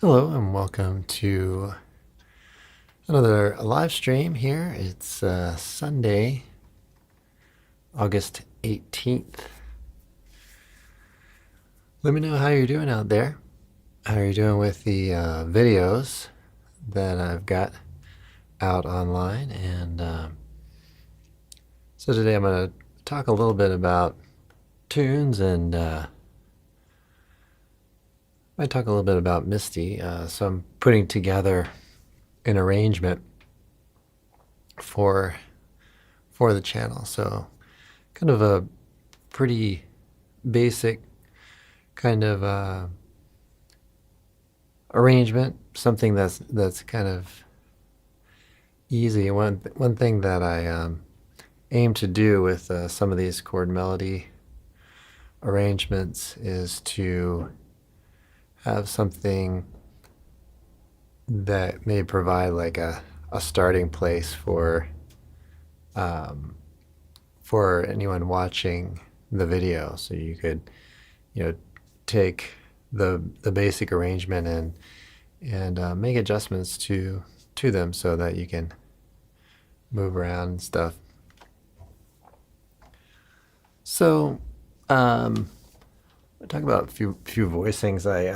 Hello and welcome to another live stream here. It's Sunday, August 18th. Let me know how you're doing out there. How are you doing with the videos that I've got out online? And so today I'm going to talk a little bit about tunes and I talk a little bit about Misty. So I'm putting together an arrangement for the channel. So kind of a pretty basic kind of arrangement, something that's kind of easy. One thing that I aim to do with some of these chord melody arrangements is to have something that may provide like a starting place for anyone watching the video. So you could, take the basic arrangement and make adjustments to them so that you can move around and stuff. So I'll talk about a few voicings. I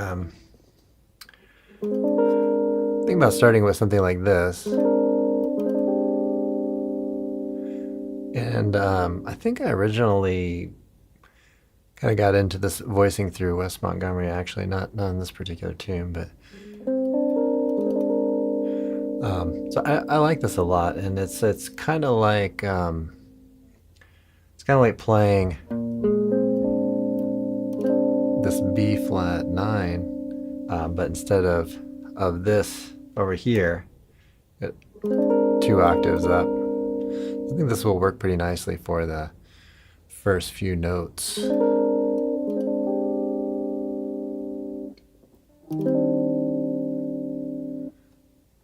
think about starting with something like this. And I think I originally kind of got into this voicing through Wes Montgomery, actually, not in this particular tune, but so I like this a lot, and it's kind of like playing this B flat 9, but instead of this over here, it 2 octaves up. I think this will work pretty nicely for the first few notes.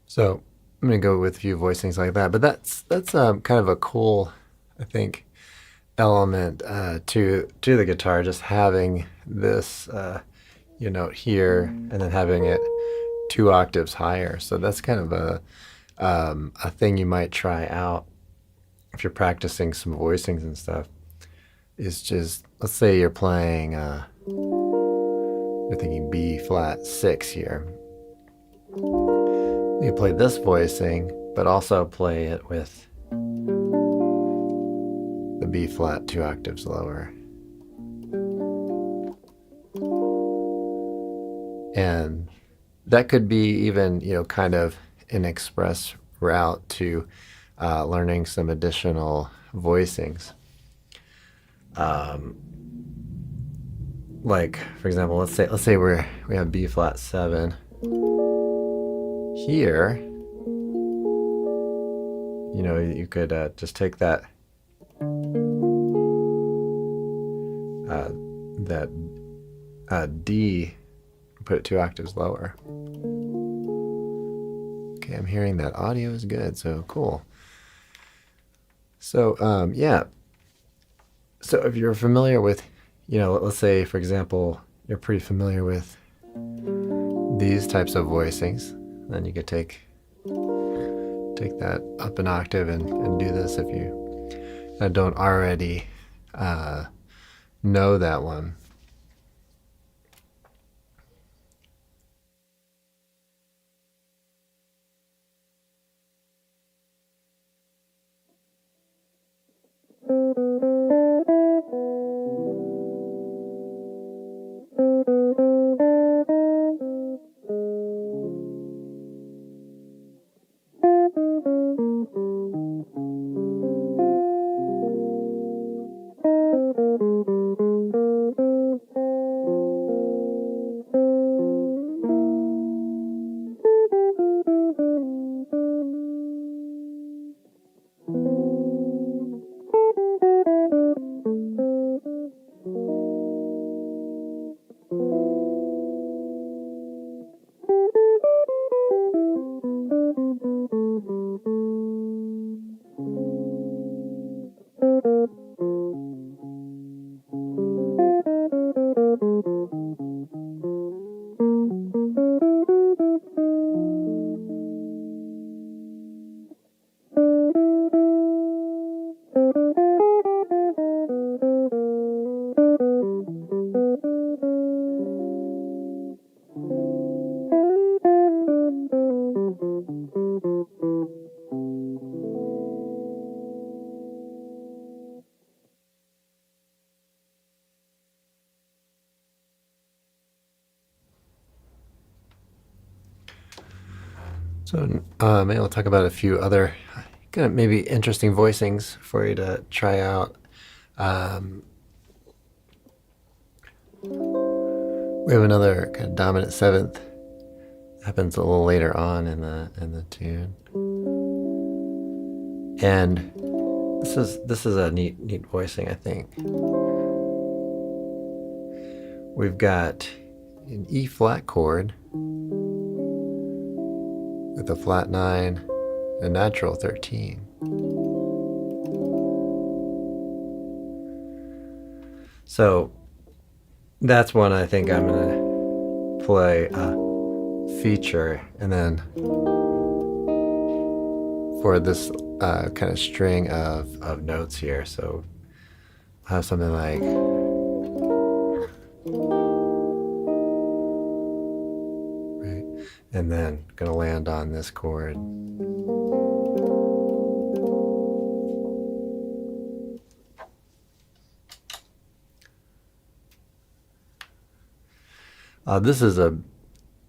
So I'm going to go with a few voicings like that, but that's kind of a cool, I think, element to the guitar, just having this note here and then having it 2 octaves higher. So that's kind of a thing you might try out if you're practicing some voicings and stuff. Is just, let's say you're playing, you're thinking B flat 6 here. You play this voicing, but also play it with the B flat 2 octaves lower. And that could be even, kind of an express route to learning some additional voicings. Like, for example, let's say we have B flat 7 here. You could just take that D and put it 2 octaves lower. Okay, I'm hearing that audio is good, so cool. So yeah. So if you're familiar with, let's say, for example, you're pretty familiar with these types of voicings, then you could take that up an octave and do this if you don't already know that one. So maybe I'll talk about a few other kind of maybe interesting voicings for you to try out. We have another kind of dominant seventh. Happens a little later on in the tune, and this is a neat voicing, I think. We've got an E flat chord with a flat 9, a natural 13. So that's one I think I'm gonna play feature, and then for this kind of string of notes here, so I'll have something like, right, and then gonna land on this chord. This is a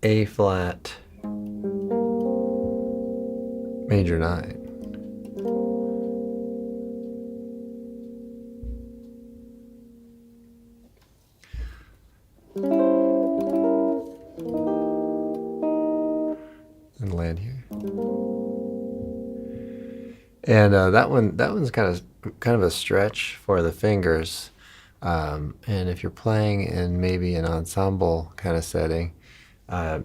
A flat major 9. And land here. And that one's kind of a stretch for the fingers. And if you're playing in maybe an ensemble kind of setting,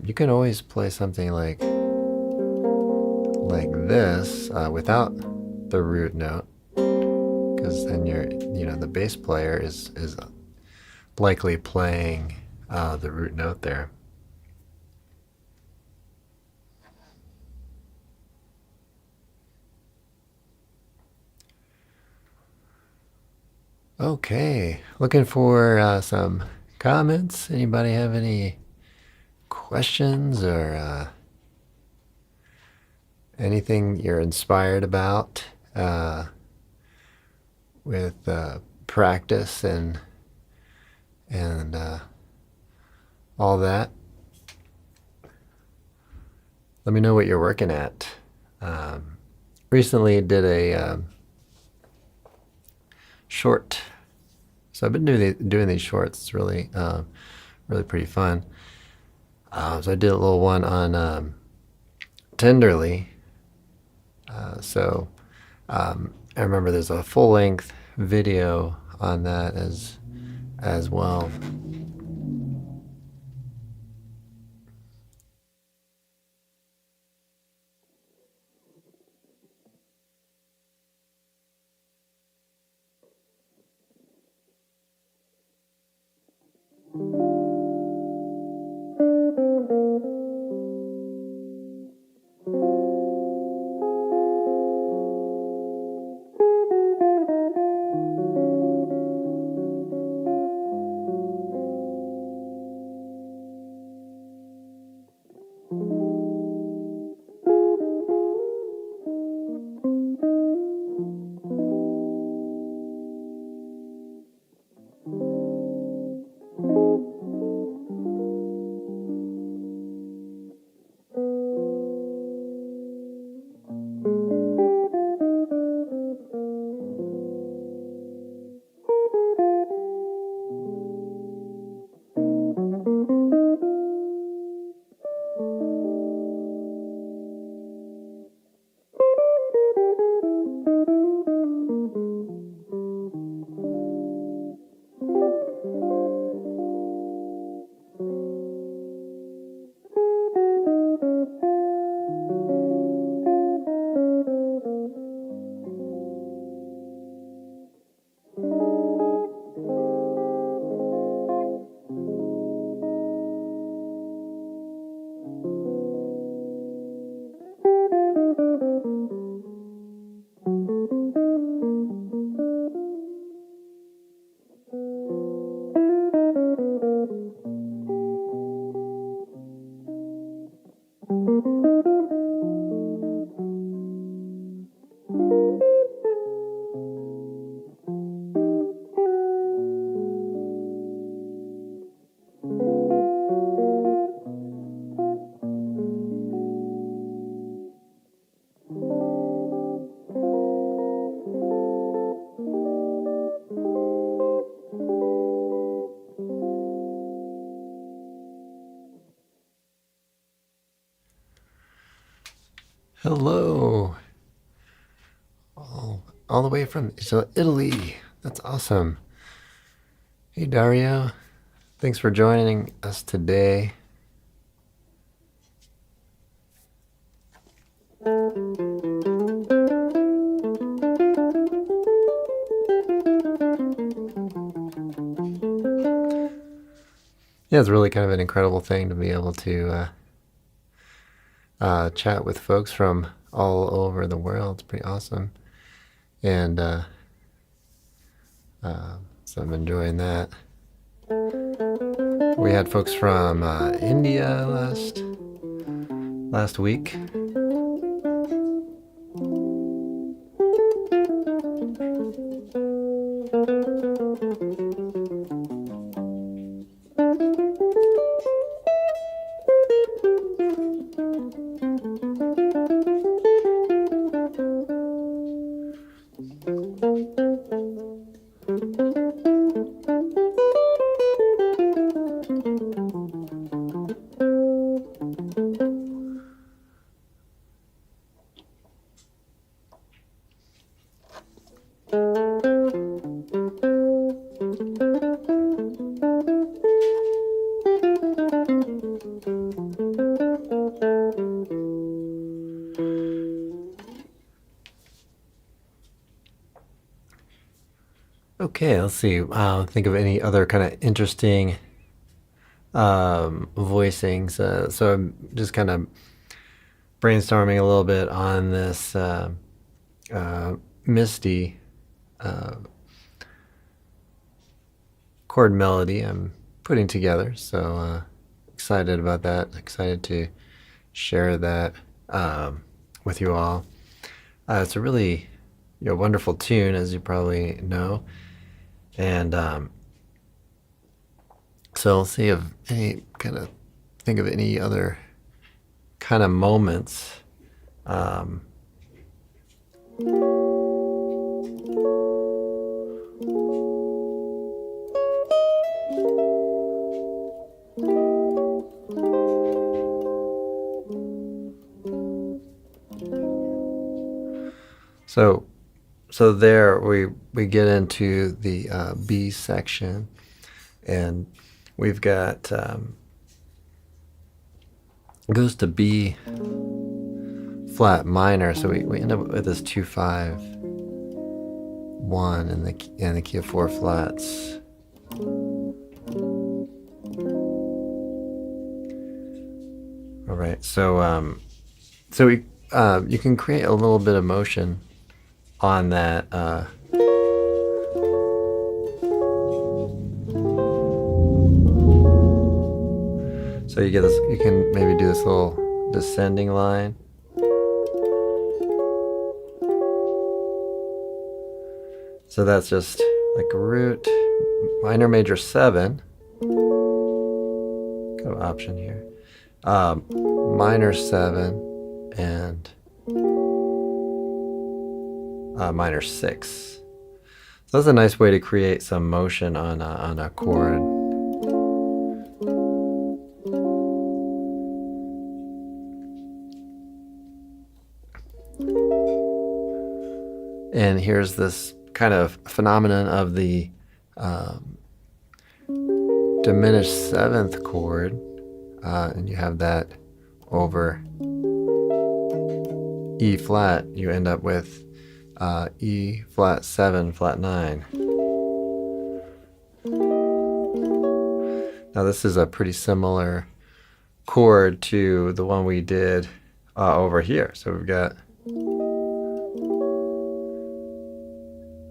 you can always play something like this without the root note, because then the bass player is likely playing the root note there. Okay, looking for some comments. Anybody have any questions or anything you're inspired about with practice and all that? Let me know what you're working at. Recently did a short. So I've been doing these shorts. It's really pretty fun. So I did a little one on Tenderly. So I remember there's a full length video on that as well. Hello. All the way from Italy. That's awesome. Hey, Dario. Thanks for joining us today. Yeah, it's really kind of an incredible thing to be able to chat with folks from all over the world. It's pretty awesome. And so I'm enjoying that. We had folks from India last week. Okay, let's see. Think of any other kind of interesting voicings. So I'm just kind of brainstorming a little bit on this Misty chord melody I'm putting together. So excited about that. Excited to share that with you all. It's a really wonderful tune, as you probably know. And so let's see if think of any other kind of moments. So there we get into the B section, and we've got it goes to B flat minor, so we end up with this 2-5-1 in the key of 4 flats. All right, so we you can create a little bit of motion on that. So you get this. You can maybe do this little descending line. So that's just like a root, minor, major 7. Kind of option here. Minor 7 and minor 6. So that's a nice way to create some motion on a chord. And here's this kind of phenomenon of the diminished 7th chord, and you have that over E flat. You end up with E flat 7, flat 9. Now this is a pretty similar chord to the one we did over here. So we've got,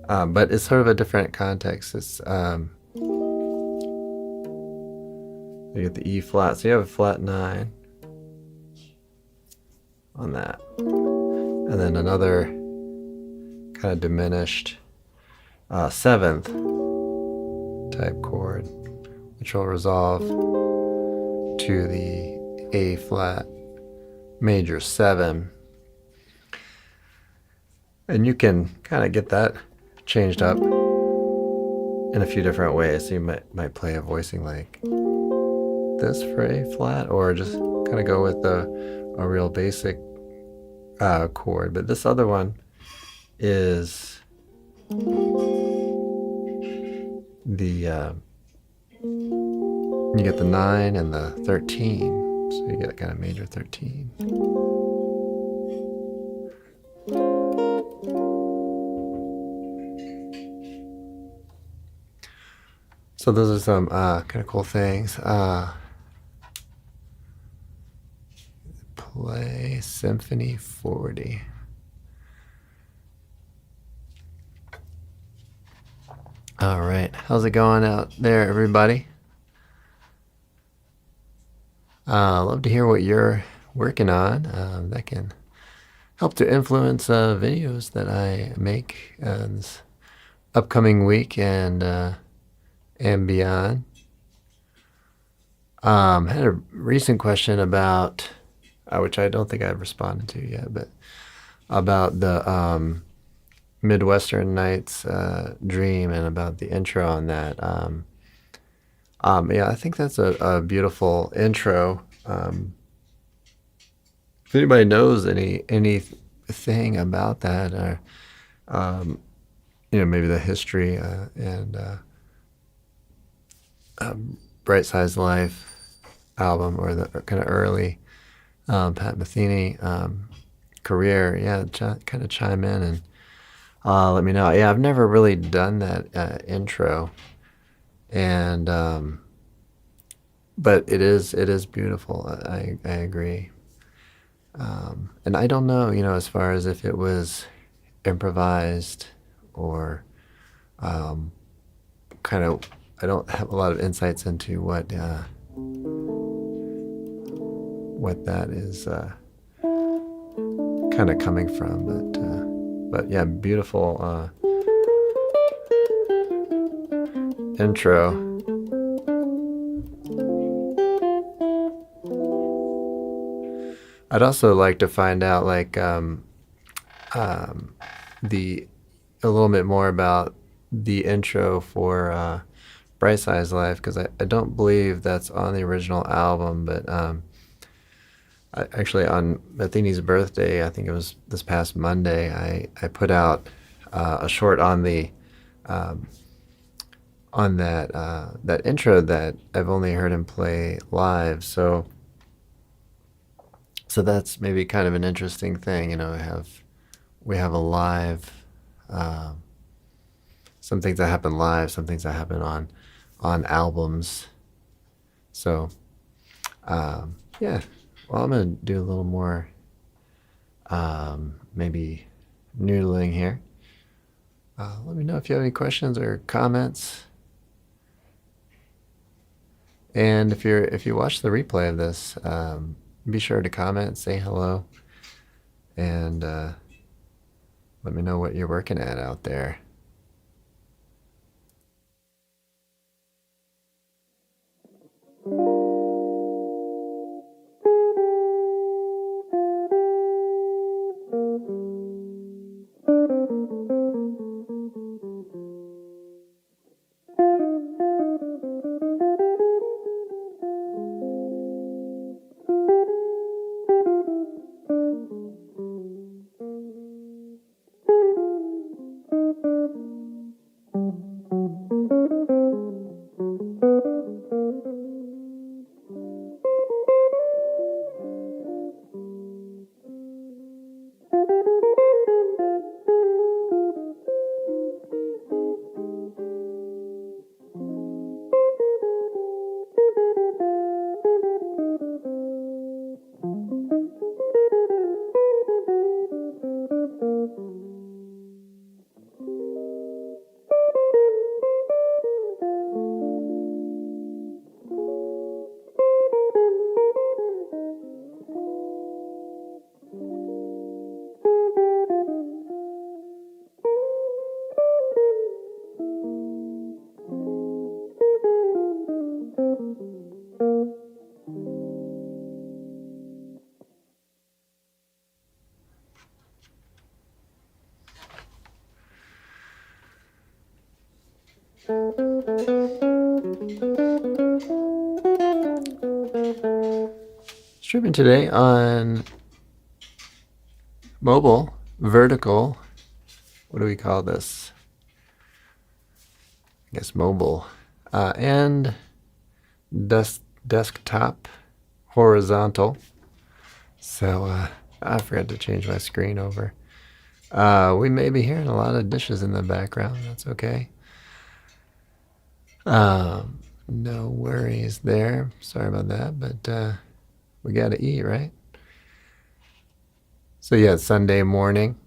but it's sort of a different context. It's you get the E flat, so you have a flat 9 on that, and then another kind of diminished 7th type chord, which will resolve to the A flat major 7. And you can kind of get that changed up in a few different ways. So you might play a voicing like this for A flat, or just kind of go with a real basic chord, but this other one is the you get the 9 and the 13, so you get kind of major 13. So those are some kind of cool things. Play Symphony 40. All right, how's it going out there, everybody? Love to hear what you're working on. That can help to influence videos that I make this upcoming week and beyond. Had a recent question about, which I don't think I've responded to yet, but about the Midwestern Nights dream and about the intro on that. Yeah, I think that's a beautiful intro. If anybody knows anything about that, or maybe the history and Bright Size Life album, or the kind of early Pat Metheny career, yeah, kind of chime in and let me know. Yeah, I've never really done that intro, and but it is beautiful. I agree. And I don't know, as far as if it was improvised or kind of, I don't have a lot of insights into what that is kind of coming from, but yeah, beautiful intro. I'd also like to find out a little bit more about the intro for Bright Size Life, because I don't believe that's on the original album, but actually on Metheny's birthday, I think it was this past Monday, I put out a short on the on that intro that I've only heard him play live. So that's maybe kind of an interesting thing, we have a live, some things that happen live, some things that happen on albums. So yeah, well, I'm gonna do a little more maybe noodling here. Let me know if you have any questions or comments. And if you watch the replay of this, be sure to comment, say hello, and let me know what you're working at out there. Streaming today on mobile, vertical. What do we call this? I guess mobile. And desktop, horizontal. So I forgot to change my screen over. We may be hearing a lot of dishes in the background. That's okay. No worries there. Sorry about that, but we got to eat, right? So yeah, it's Sunday morning.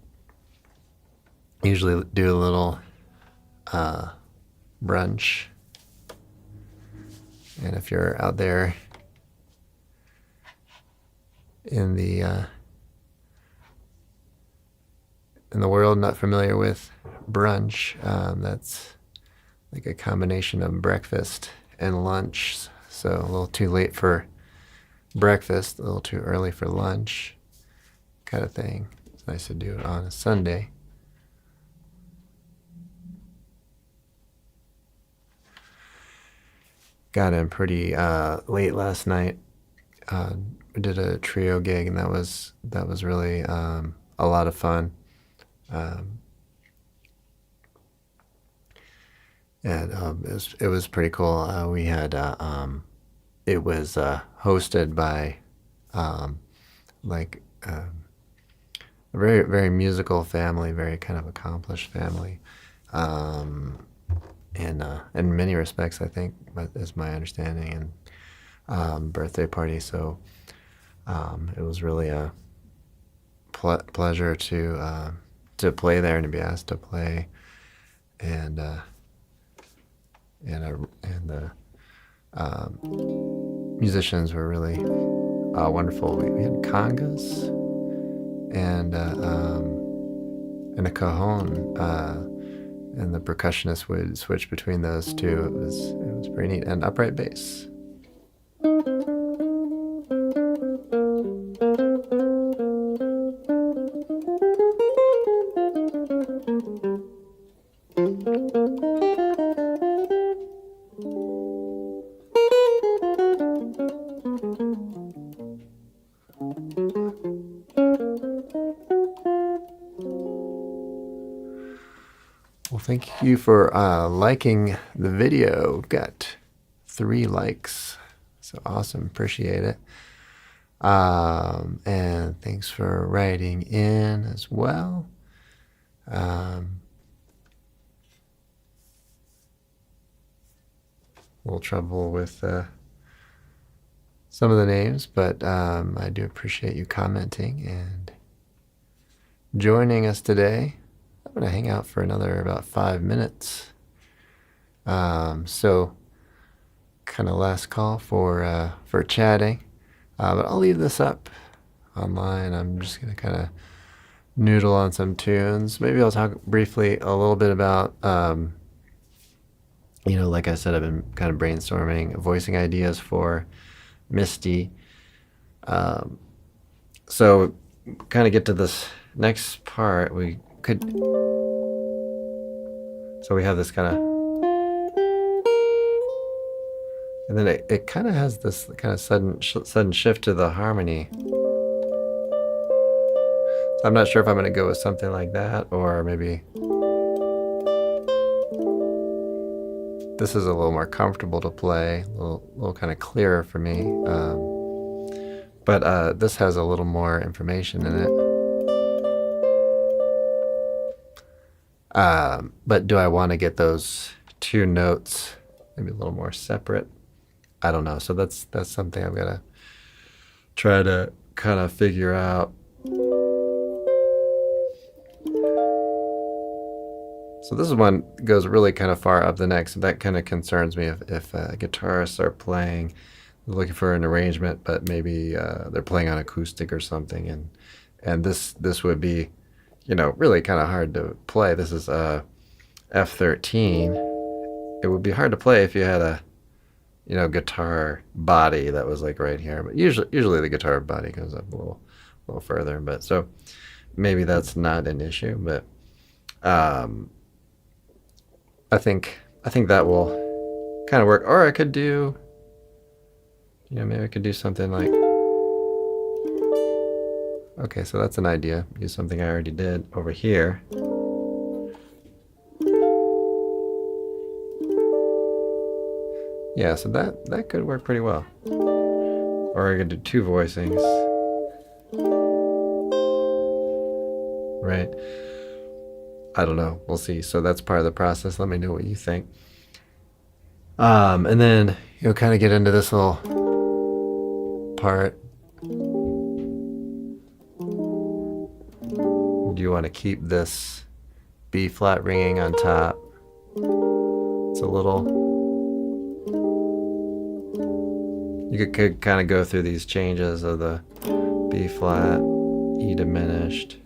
Usually do a little brunch. And if you're out there in the world not familiar with brunch, that's like a combination of breakfast and lunch. So a little too late for breakfast, a little too early for lunch, kind of thing. It's nice to do it on a Sunday. Got in pretty late last night. We did a trio gig, and that was really a lot of fun. And it was pretty cool. We had it was hosted by like a very very musical family, very kind of accomplished family. In many respects, I think, is my understanding, and birthday party. So it was really a pleasure to play there and to be asked to play, and the musicians were really wonderful. We had congas and a cajon. And the percussionist would switch between those two. It was pretty neat. And upright bass. Well, thank you for liking the video. We've got 3 likes. So awesome. Appreciate it. And thanks for writing in as well. A little trouble with some of the names, but I do appreciate you commenting and joining us today. I'm going to hang out for another about 5 minutes. So kind of last call for chatting. But I'll leave this up online. I'm just going to kind of noodle on some tunes. Maybe I'll talk briefly a little bit about, like I said, I've been kind of brainstorming voicing ideas for Misty. So kind of get to this next part. So we have this kind of, and then it kind of has this kind of sudden shift to the harmony. So I'm not sure if I'm going to go with something like that, or maybe this is a little more comfortable to play, a little kind of clearer for me. But this has a little more information in it. But do I want to get those 2 notes maybe a little more separate? I don't know. So that's something I've got to try to kind of figure out. So this is one goes really kind of far up the neck. So that kind of concerns me if guitarists are playing, looking for an arrangement, but maybe they're playing on acoustic or something, and this would be, really kind of hard to play. This is F13. It would be hard to play if you had a, guitar body that was like right here. But usually the guitar body goes up a little further. But so maybe that's not an issue. But I think that will kind of work. Or I could do, maybe I could do something like Okay, so that's an idea. Use something I already did over here. Yeah, so that could work pretty well. Or I could do two voicings. Right? I don't know. We'll see. So that's part of the process. Let me know what you think. And then you'll kind of get into this little part. Do you want to keep this B flat ringing on top? It's a little. You could kind of go through these changes of the B flat, E diminished.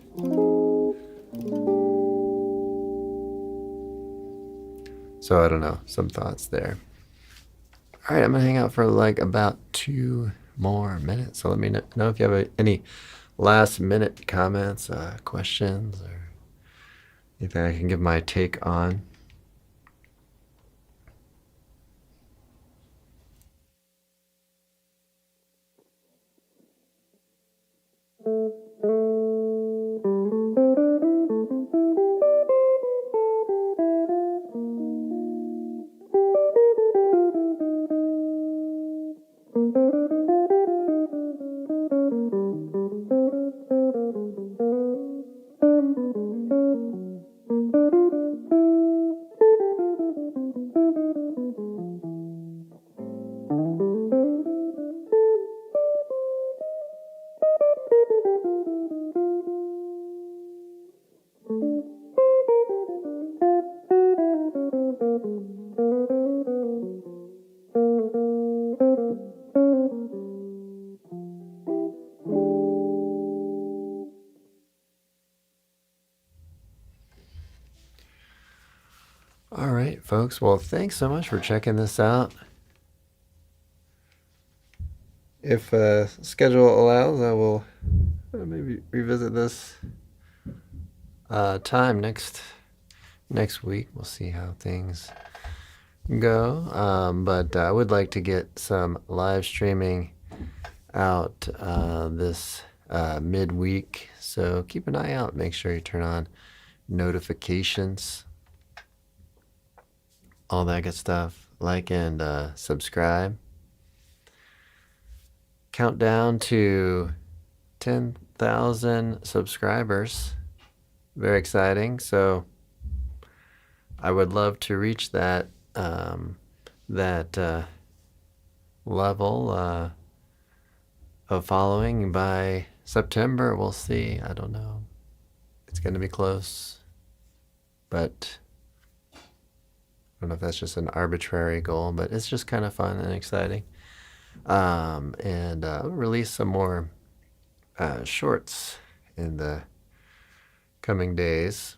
So I don't know, some thoughts there. All right, I'm gonna hang out for like about 2 more minutes. So let me know if you have any last minute comments, questions, or anything I can give my take on. All right, folks. Well, thanks so much for checking this out. If schedule allows, I will maybe revisit this time next week. We'll see how things go. But I would like to get some live streaming out this midweek. So keep an eye out. Make sure you turn on notifications, all that good stuff. Like and subscribe. Countdown to 10,000 subscribers. Very exciting. So I would love to reach that level of following by September. We'll see. I don't know. It's going to be close, but I don't know if that's just an arbitrary goal, but it's just kind of fun and exciting. And I'll release some more shorts in the coming days.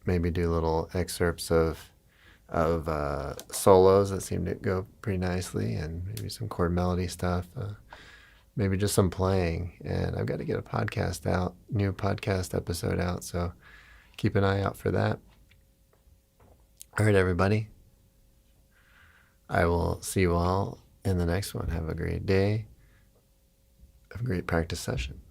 Maybe do little excerpts of solos that seem to go pretty nicely, and maybe some chord melody stuff. Maybe just some playing. And I've got to get a new podcast episode out, so keep an eye out for that. All right, everybody. I will see you all in the next one. Have a great day. Have a great practice session.